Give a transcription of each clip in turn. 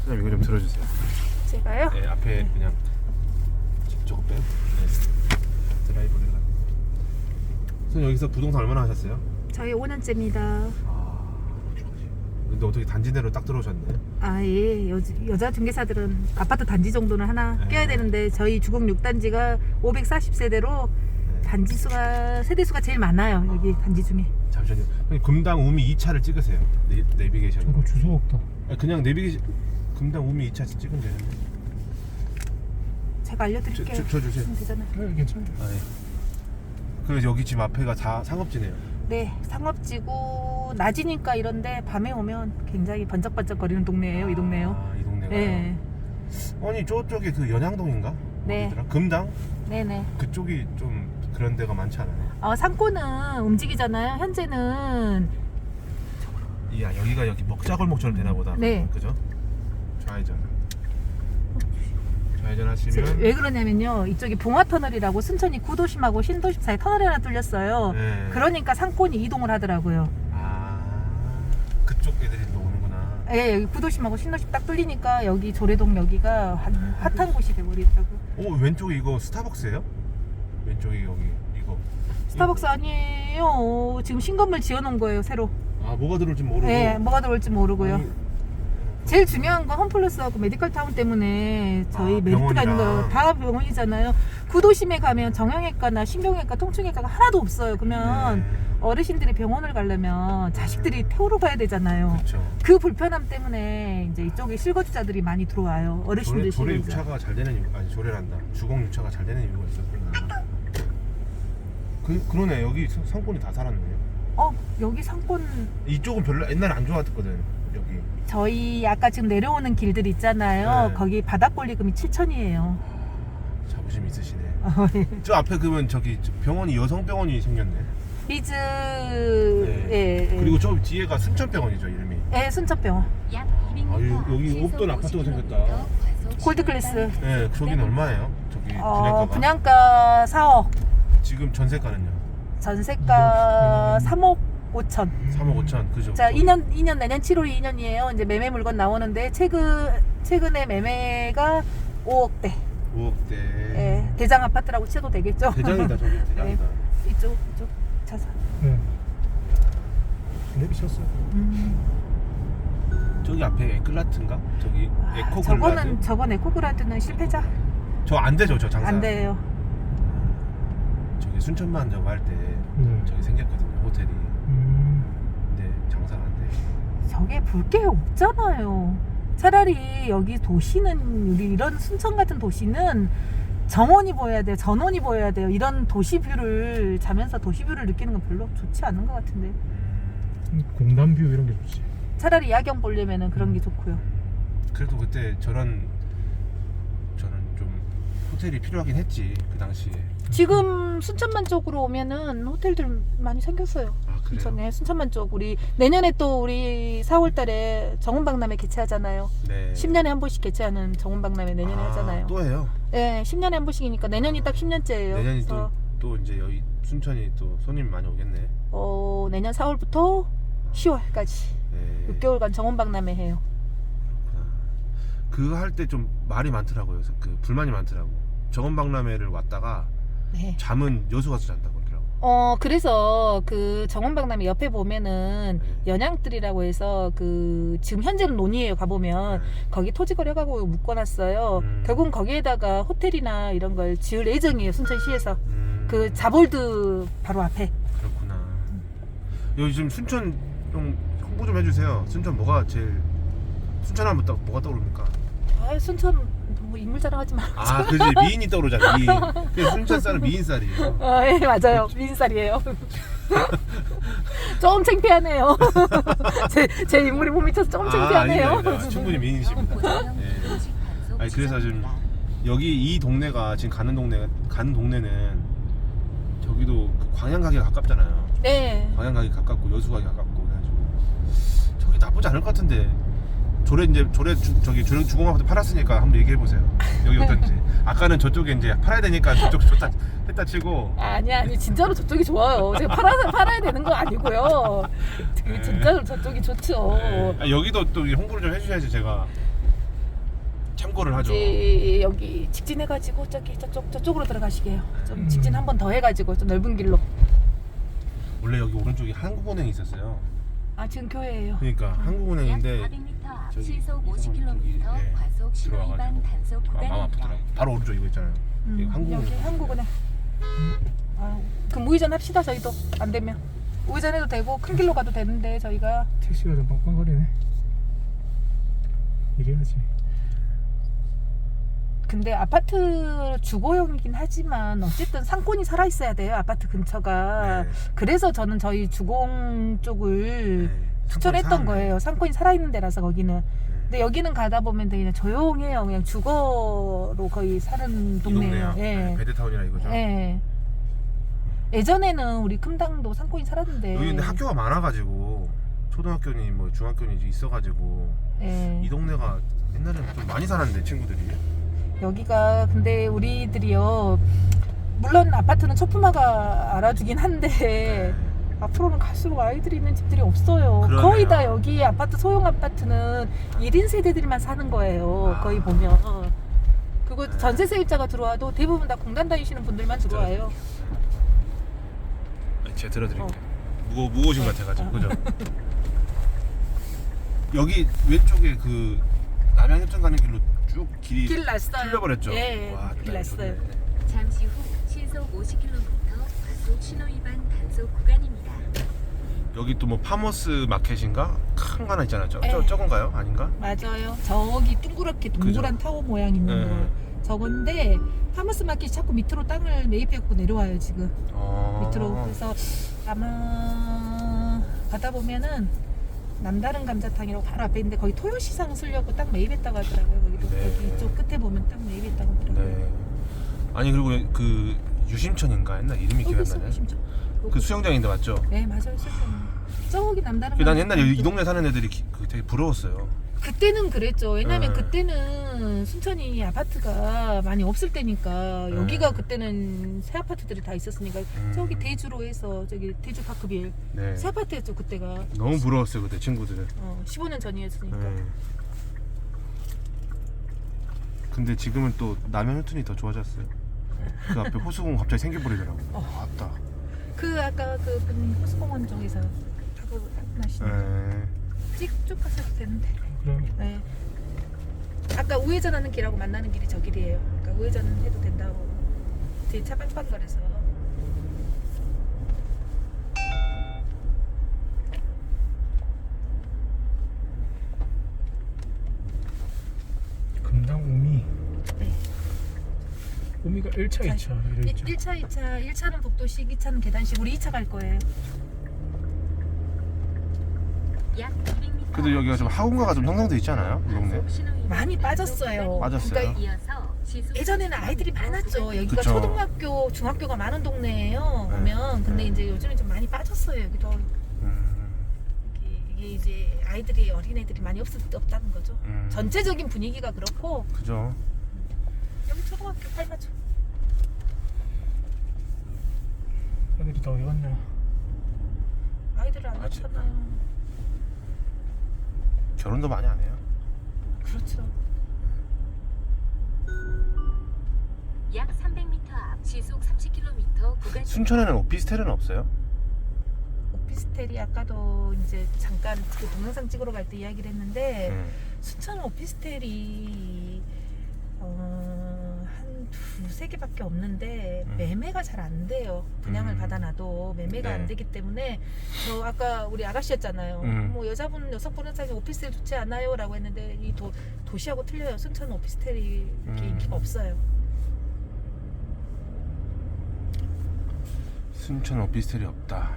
선생님 이거 좀 들어주세요. 제가요? 네, 앞에 그냥 저거 빼요. 네. 드라이브를 해가지고. 선생님 여기서 부동산 얼마나 하셨어요? 저희 5년째입니다. 아, 근데 어떻게 단지 내로 딱 들어오셨네. 아, 예. 여자 중개사들은 아파트 단지 정도는 하나 네. 껴야 되는데 저희 주공 6단지가 540세대로 네. 단지 수가 세대 수가 제일 많아요. 여기 단지 중에. 잠시만요. 형님, 금당 우미 2차를 찍으세요. 내비게이션으로. 이거 주소 없다. 아니, 그냥 내비게이션 금당 우미 2차 찍으면 되는데. 제가 알려드릴게요. 저 주세요. 하면 되잖아요. 네, 괜찮아요. 아, 예. 그래서 여기 집 앞에가 다 상업지네요. 네, 상업지고 낮이니까 이런데 밤에 오면 굉장히 번쩍번쩍거리는 동네예요. 이 동네요. 아, 이 동네가. 네, 아니 저쪽에 그 연양동인가? 네. 어디더라? 금당? 네네. 그쪽이 좀 그런 데가 많지 않아요? 상권은 움직이잖아요. 현재는 이야 여기가 여기 먹자골목처럼 되나 보다. 네. 그죠? 좌회전. 좌회전 하시면. 왜 그러냐면요. 이쪽이 봉화터널이라고 순천이 구도심하고 신도심 사이 터널이 하나 뚫렸어요. 네. 그러니까 상권이 이동을 하더라고요. 아 그쪽 애들이 또 오는구나. 예, 여기 구도심하고 신도심 딱 뚫리니까 여기 조례동 여기가 핫한 곳이 돼버리더라고요. 오 왼쪽에 이거 스타벅스예요? 왼쪽에 여기 이거. 스타벅스 아니에요. 지금 신건물 지어놓은 거예요, 새로. 아 뭐가 들어올지 모르고. 예, 뭐가 들어올지 모르고요. 아니, 제일 중요한 건 홈플러스하고 메디컬타운 때문에 저희 아, 메리트가 있는 병원이랑. 거예요. 다 병원이잖아요. 구도심에 가면 정형외과나 신경외과, 통증외과가 하나도 없어요. 그러면 어르신들이 병원을 가려면 자식들이 태우러 가야 되잖아요. 그렇죠. 그 불편함 때문에 이제 이쪽에 실거주자들이 많이 들어와요. 어르신들 조례 실거주자. 유차가 잘 되는 이유, 아니 조례란다. 주공 유차가 잘 되는 이유가 있었구나. 그러네 여기 상권이 다 살았네요. 여기 상권 이쪽은 별로 옛날에 안 좋았거든 여기. 저희 아까 지금 내려오는 길들 있잖아요. 네. 거기 바닥 권리금이 7,000이에요. 자부심 있으시네. 저 앞에 그러면 저기 병원이 여성병원이 생겼네. 비즈 네. 예. 그리고 저 뒤에가 순천병원이죠 이름이. 예, 순천병원. 여기 없던 아파트가 생겼다. 골드클래스. 네, 저기는 얼마예요? 저기 분양가가? 분양가 4억, 지금 전세가는요? 전세가 3억 5천. 3억 5천 그죠? 자, 2년 내년 7월이 2년이에요. 이제 매매 물건 나오는데 최근에 매매가 5억대. 5억대. 예, 대장 아파트라고 쳐도 되겠죠? 대장이다 저기 대장이다. 이쪽 자산. 네. 내비쳤어요. 저기 앞에 에클라트인가? 저기 에코글라드? 저건 에코글라드는 실패자. 저 안 되죠 저 장사. 안 돼요. 저기 순천만 저거 할 때 네. 저기 생겼거든요 호텔이. 근데 장사가 안 돼. 저게 볼 게 없잖아요. 차라리 여기 도시는 우리 이런 순천 같은 도시는 정원이 보여야 돼요. 전원이 보여야 돼요. 이런 도시뷰를 자면서 도시뷰를 느끼는 건 별로 좋지 않은 것 같은데. 공단뷰 이런 게 좋지. 차라리 야경 보려면은 그런 게 좋고요. 그래도 그때 저는 좀 호텔이 필요하긴 했지 그 당시에. 지금 순천만 쪽으로 오면은 호텔들 많이 생겼어요. 아 그래요? 순천에 순천만 쪽 우리 내년에 또 우리 4월달에 정원박람회 개최하잖아요. 네. 10년에 한 번씩 개최하는 정원박람회 내년에 하잖아요. 또 해요? 네, 10년에 한 번씩이니까 내년이 딱 10년째예요. 내년이 또 이제 여기 순천이 또 손님 많이 오겠네. 내년 4월부터 10월까지 네. 6개월간 정원박람회 해요. 그거 할 때 좀 말이 많더라고요. 그래서 그 불만이 많더라고. 정원박람회를 왔다가 네. 잠은 여수 가서 잔다고 하더라고. 그래서 그 정원박람회 옆에 보면은 네. 연양뜰이라고 해서 그 지금 현재는 논이에요. 가보면 네. 거기 토지 거래가고 묶어놨어요. 결국은 거기에다가 호텔이나 이런 걸 지을 예정이에요. 순천시에서. 그 자볼드 바로 앞에. 그렇구나. 여기 지금 순천 좀 홍보 좀 해주세요. 순천 뭐가 제일 순천하면 뭐가 떠오릅니까? 순천 뭐 인물 자랑하지 마. 아 그지 미인이 떠오르잖아. 미인. 그 순천 쌀은 미인쌀이에요. 예, 맞아요. 미인살이에요. 좀 창피하네요. 제 인물이 못 미쳐서 좀 창피하네요. 아니다. 충분히 미인이십니다. 네. 아니 그래서 지금 여기 이 동네가 지금 가는 동네는 저기도 그 광양 가기 가깝잖아요. 네. 광양 가기 가깝고 여수 가기 가깝고 그래가지고 저기 나쁘지 않을 것 같은데. 저기 주공 아파트 팔았으니까 한번 얘기해 보세요. 여기 어떤지. 아까는 저쪽에 이제 팔아야 되니까 저쪽 좋다 했다 치고. 아니 진짜로 저쪽이 좋아요. 제가 팔아야 되는 거 아니고요. 진짜로 저쪽이 좋죠. 네. 여기도 또 홍보를 좀 해주셔야지 제가. 참고를 하죠. 이제 여기 직진해가지고 저기 저쪽으로 들어가시게요. 좀 직진 한 번 더 해가지고 좀 넓은 길로. 원래 여기 오른쪽에 한국은행이 있었어요. 아 지금 교회예요. 그러니까 한국은행인데 400m 앞 저기 시속 저기 50km 네, 과속 신호 위반 들어와가지고 단속 마음 구간입니다. 아프더라고. 바로 오른쪽 이거 있잖아요. 여기 한국은행. 여기 한국은행. 그럼 우회전 합시다. 저희도 안 되면 우회전해도 되고 큰 길로 가도 되는데 저희가 택시가 좀 빵빵거리네. 이래야지. 근데 아파트 주거용이긴 하지만 어쨌든 상권이 살아 있어야 돼요. 아파트 근처가. 네. 그래서 저는 저희 주공 쪽을 네. 추천했던 상권이 거예요. 상권이 살아있는 데라서 거기는. 네. 근데 여기는 가다 보면 그냥 조용해요. 그냥 주거로 거의 사는 이 동네예요. 동네야. 예. 네, 베드타운이라 이거죠. 예. 예전에는 우리 금당도 상권이 살았는데. 여기 근데 학교가 많아가지고 초등학교니 뭐 중학교니 이제 있어가지고 예. 이 동네가 옛날에는 좀 많이 살았는데 친구들이. 여기가 근데 우리들이요. 물론 아파트는 초품화가 알아주긴 한데 네. 앞으로는 갈수록 아이들이 있는 집들이 없어요. 그러네요. 거의 다 여기 아파트 소형 아파트는 1인 세대들만 사는 거예요. 거의 보면. 그리고 네. 전세 세입자가 들어와도 대부분 다 공단 다니시는 분들만 들어와요. 제가 들어드릴게요. 무거우신 것 같아가지고 그죠? 여기 왼쪽에 그 남양유ton 가는 길로 쭉 길이 길 났어요. 뚫려버렸죠? 예, 와, 길 대단히 났어요. 좋네. 잠시 후 시속 50km 과속 신호 위반 단속 구간입니다. 여기 또 뭐 파머스 마켓인가? 큰 거 하나 있잖아요. 예. 저건가요? 아닌가? 맞아요. 저기 둥그렇게 동그란 타워 모양 있는 예. 거. 저건데 파머스 마켓이 자꾸 밑으로 땅을 매입해갖고 내려와요 지금. 밑으로. 그래서 아마 가다 보면은 남다른 감자탕이라고 바로 앞에 있는데 거기 토요시장 쓰려고 딱 매입했다고 하더라고요. 거기도 네. 거기 이쪽 끝에 보면 딱 매입했다고 하더라고요. 네. 아니 그리고 그 유심천인가 했나 이름이 기억이 여기 안 있어 나네. 심지어. 그 수영장인데 맞죠? 네 맞아요. 저기 남다른 난 옛날에 감자탕 이 동네 사는 애들이 되게 부러웠어요. 그때는 그랬죠. 왜냐면 네. 그때는 순천이 아파트가 많이 없을 때니까 네. 여기가 그때는 새 아파트들이 다 있었으니까 저기 대주로 해서 저기 대주 파크빌 네. 새 아파트였죠 그때가. 너무 부러웠어요 그때 친구들은. 15년 전이었으니까. 네. 근데 지금은 또 남양유ton이 더 좋아졌어요. 그 앞에 호수공 갑자기 생겨버리더라고. 맞다. 그 아까 그분 호수공원 쪽에서 타고 나시는 쭉 가셔도 되는데. 그래. 네. 아까 우회전하는 길하고 만나는 길이 저 길이에요. 그러니까 우회전은 해도 된다고. 뒤에 차 빵빵거려서. 금당 오미. 네. 오미가 1차, 2차 이래 있죠. 1차, 2차. 1차는 복도식, 2차는 계단식. 우리 2차 갈 거예요. 약 200m 그래도 여기가 좀 학원가가 좀 형성돼 있잖아요 이 동네. 많이 빠졌어요. 빠졌어요? 그러니까 이어서 시속 예전에는 아이들이 많았죠. 여기가 그쵸. 초등학교, 중학교가 많은 동네예요. 네. 보면. 근데 이제 요즘에 좀 많이 빠졌어요. 여기도. 이게 이제 아이들이 어린애들이 많이 없다는 거죠. 전체적인 분위기가 그렇고 그죠. 여기 초등학교 8마초. 애들이 다 어디 갔냐? 아이들을 안 아직- 낳잖아요. 결혼도 많이 안 해요. 그렇죠. 약 300m 앞 시속 30km 구간 순천에는 오피스텔은 없어요? 오피스텔이 아까도 이제 잠깐 그 동영상 찍으러 갈 때 이야기를 했는데 순천 오피스텔이 한 두세 개밖에 없는데 매매가 잘 안 돼요. 분양을 받아놔도 매매가 네. 안 되기 때문에 저 아까 우리 아가씨였잖아요. 뭐 여성분은 사실 오피스텔 좋지 않아요 라고 했는데 이 도시하고 틀려요. 순천 오피스텔이 이렇게 인기가 없어요. 순천 오피스텔이 없다.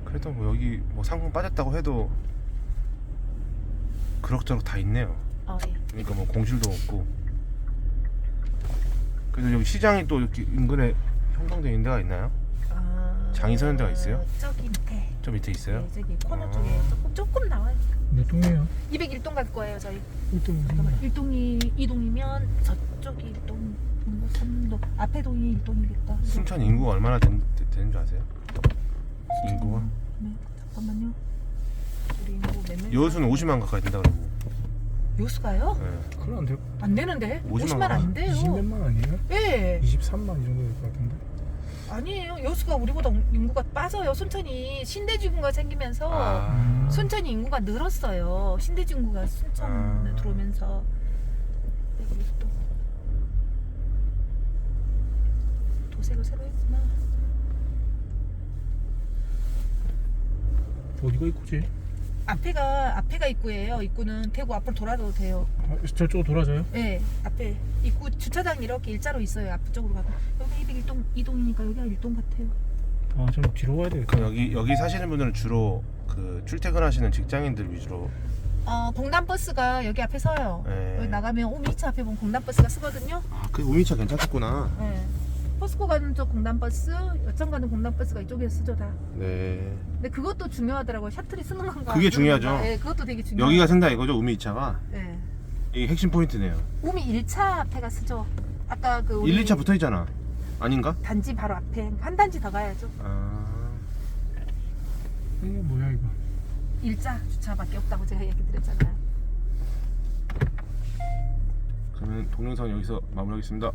그래도 뭐 여기 뭐 상품 빠졌다고 해도 그럭저럭 다 있네요. 예. 그러니까 뭐 공실도 없고. 그래서 여기 시장이 또 이렇게 인근에 형성되어 있는 데가 있나요? 장이 서는 데가 있어요? 저기 밑에. 저 밑에 있어요? 네, 저기 코너 쪽에 조금 나와요. 몇 동이에요? 201동 갈 거예요 저희. 1동. 잠깐만 1동이 2동이면 저쪽이 1동 3동 앞에 동이 1동이겠다. 순천 인구가 얼마나 되는 줄 아세요? 인구가? 네. 여수는 50만 가까이 된다 그러고. 요수가요? 네. 그건 안 돼요. 안 되는데? 50만 50만 안 돼요. 20몇만 아니에요? 예. 23만 이 정도 될 것 같은데. 아니에요. 여수가 우리보다 인구가 빠져요. 순천이 신대지구가 생기면서 아. 순천이 인구가 늘었어요. 신대지구가 순천에 아. 들어오면서. 여기 또 도색을 새로 했구나. 어디가 입구지? 앞에가 입구예요. 입구는 대구 앞으로 돌아도 돼요. 아, 저쪽으로 돌아져요? 네, 앞에 입구 주차장 이렇게 일자로 있어요. 앞쪽으로 가고 여기 202동이니까 여기가 1동 같아요. 아, 좀 뒤로 가야 되겠다. 그럼 여기 사시는 분들은 주로 그 출퇴근하시는 직장인들 위주로. 공단버스가 여기 앞에 서요. 네. 여기 나가면 오미차 앞에 보면 공단버스가 쓰거든요. 아, 그 우미차 괜찮겠구나. 네. 포스코 가는 쪽 공단버스, 여천 가는 공단버스가 이쪽에서 쓰죠 다. 네. 근데 그것도 중요하더라고요. 샤틀이 쓰는 건가? 그게 중요하죠. 네, 그것도 되게 중요해요. 여기가 센다 이거죠, 우미차가. 네. 이게 핵심 포인트네요. 오미 1차 앞에가 쓰죠. 아까 그 우리 1, 2차 붙어 있잖아. 아닌가? 단지 바로 앞에 한 단지 더 가야죠. 아. 이게 뭐야 이거? 1차 주차밖에 없다고 제가 얘기 드렸잖아요. 그러면 동영상 여기서 마무리하겠습니다.